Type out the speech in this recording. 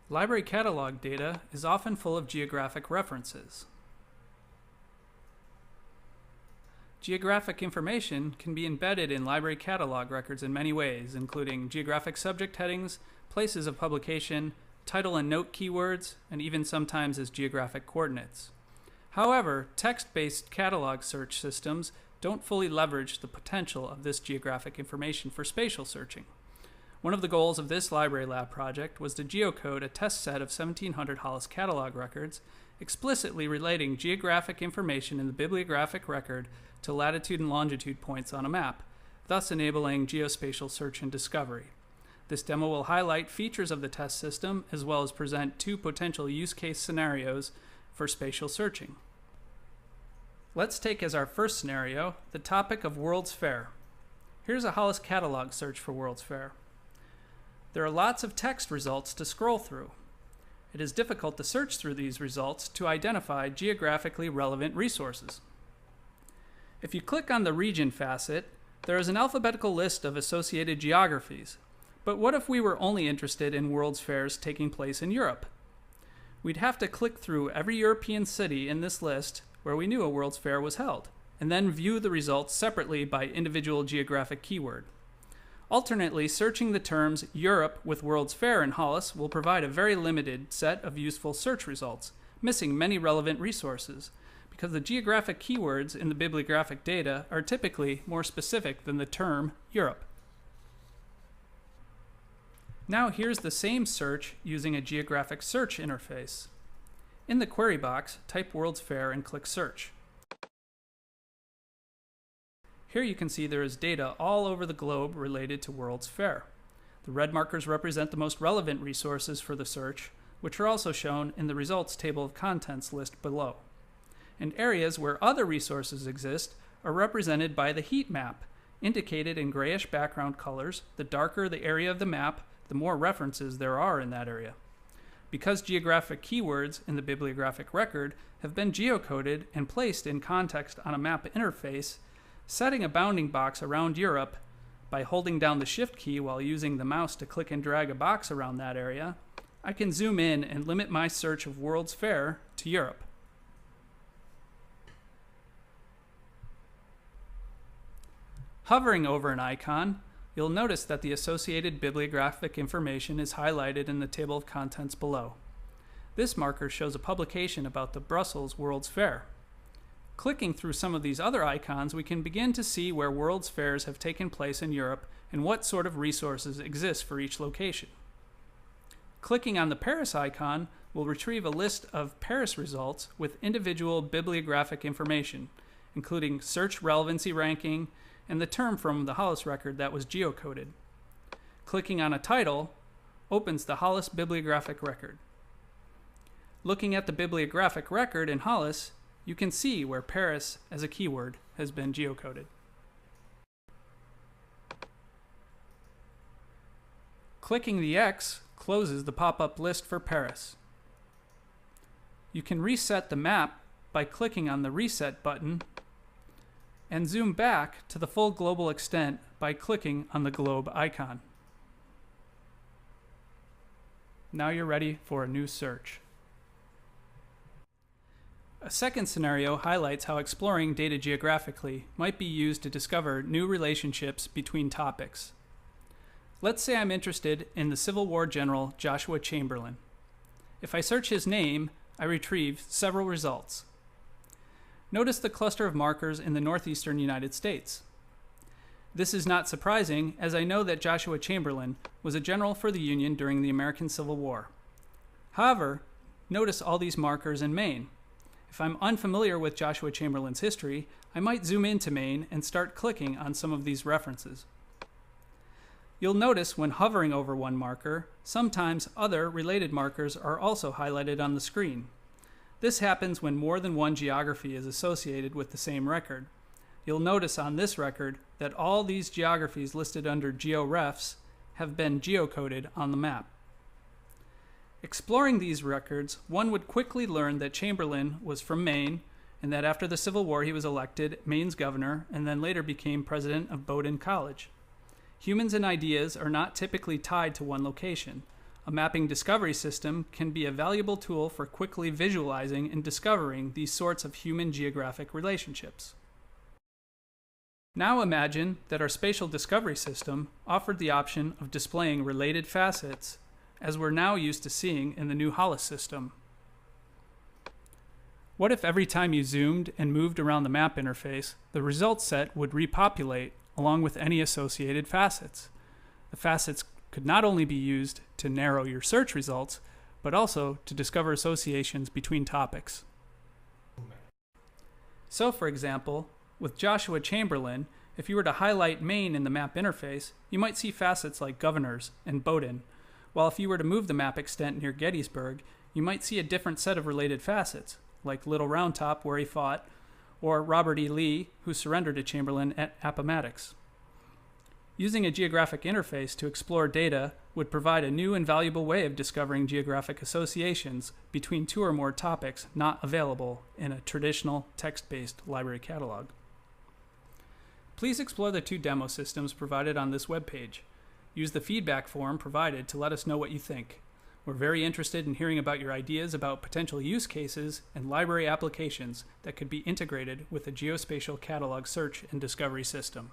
Library catalog data is often full of geographic references. Geographic information can be embedded in library catalog records in many ways, including geographic subject headings, places of publication, title and note keywords, and even sometimes as geographic coordinates. However, text-based catalog search systems don't fully leverage the potential of this geographic information for spatial searching. One of the goals of this library lab project was to geocode a test set of 1700 Hollis catalog records, explicitly relating geographic information in the bibliographic record to latitude and longitude points on a map, thus enabling geospatial search and discovery. This demo will highlight features of the test system as well as present two potential use case scenarios for spatial searching. Let's take as our first scenario the topic of World's Fair. Here's a Hollis catalog search for World's Fair. There are lots of text results to scroll through. It is difficult to search through these results to identify geographically relevant resources. If you click on the region facet, there is an alphabetical list of associated geographies. But what if we were only interested in World's Fairs taking place in Europe? We'd have to click through every European city in this list where we knew a World's Fair was held, and then view the results separately by individual geographic keyword. Alternately, searching the terms Europe with World's Fair in Hollis will provide a very limited set of useful search results, missing many relevant resources, because the geographic keywords in the bibliographic data are typically more specific than the term Europe. Now here's the same search using a geographic search interface. In the query box, type World's Fair and click Search. Here you can see there is data all over the globe related to World's Fair. The red markers represent the most relevant resources for the search, which are also shown in the results table of contents list below. And areas where other resources exist are represented by the heat map, indicated in grayish background colors. The darker the area of the map, the more references there are in that area. Because geographic keywords in the bibliographic record have been geocoded and placed in context on a map interface, setting a bounding box around Europe by holding down the Shift key while using the mouse to click and drag a box around that area, I can zoom in and limit my search of World's Fair to Europe. Hovering over an icon, you'll notice that the associated bibliographic information is highlighted in the table of contents below. This marker shows a publication about the Brussels World's Fair. Clicking through some of these other icons, we can begin to see where World's Fairs have taken place in Europe and what sort of resources exist for each location. Clicking on the Paris icon will retrieve a list of Paris results with individual bibliographic information, including search relevancy ranking and the term from the Hollis record that was geocoded. Clicking on a title opens the Hollis bibliographic record. Looking at the bibliographic record in Hollis, you can see where Paris as a keyword has been geocoded. Clicking the X closes the pop-up list for Paris. You can reset the map by clicking on the Reset button and zoom back to the full global extent by clicking on the globe icon. Now you're ready for a new search. A second scenario highlights how exploring data geographically might be used to discover new relationships between topics. Let's say I'm interested in the Civil War general Joshua Chamberlain. If I search his name, I retrieve several results. Notice the cluster of markers in the northeastern United States. This is not surprising, as I know that Joshua Chamberlain was a general for the Union during the American Civil War. However, notice all these markers in Maine. If I'm unfamiliar with Joshua Chamberlain's history, I might zoom into Maine and start clicking on some of these references. You'll notice when hovering over one marker, sometimes other related markers are also highlighted on the screen. This happens when more than one geography is associated with the same record. You'll notice on this record that all these geographies listed under GeoRefs have been geocoded on the map. Exploring these records, one would quickly learn that Chamberlain was from Maine and that after the Civil War he was elected Maine's governor and then later became president of Bowdoin College. Humans and ideas are not typically tied to one location. a mapping discovery system can be a valuable tool for quickly visualizing and discovering these sorts of human geographic relationships. Now imagine that our spatial discovery system offered the option of displaying related facets as we're now used to seeing in the new Hollis system. What if every time you zoomed and moved around the map interface, the results set would repopulate along with any associated facets? The facets could not only be used to narrow your search results, but also to discover associations between topics. So, for example, with Joshua Chamberlain, if you were to highlight Maine in the map interface, you might see facets like governors and Bowdoin, while if you were to move the map extent near Gettysburg, you might see a different set of related facets, like Little Round Top, where he fought, or Robert E. Lee, who surrendered to Chamberlain at Appomattox. Using a geographic interface to explore data would provide a new and valuable way of discovering geographic associations between two or more topics not available in a traditional text-based library catalog. Please explore the 2 demo systems provided on this webpage. Use the feedback form provided to let us know what you think. We're very interested in hearing about your ideas about potential use cases and library applications that could be integrated with a geospatial catalog search and discovery system.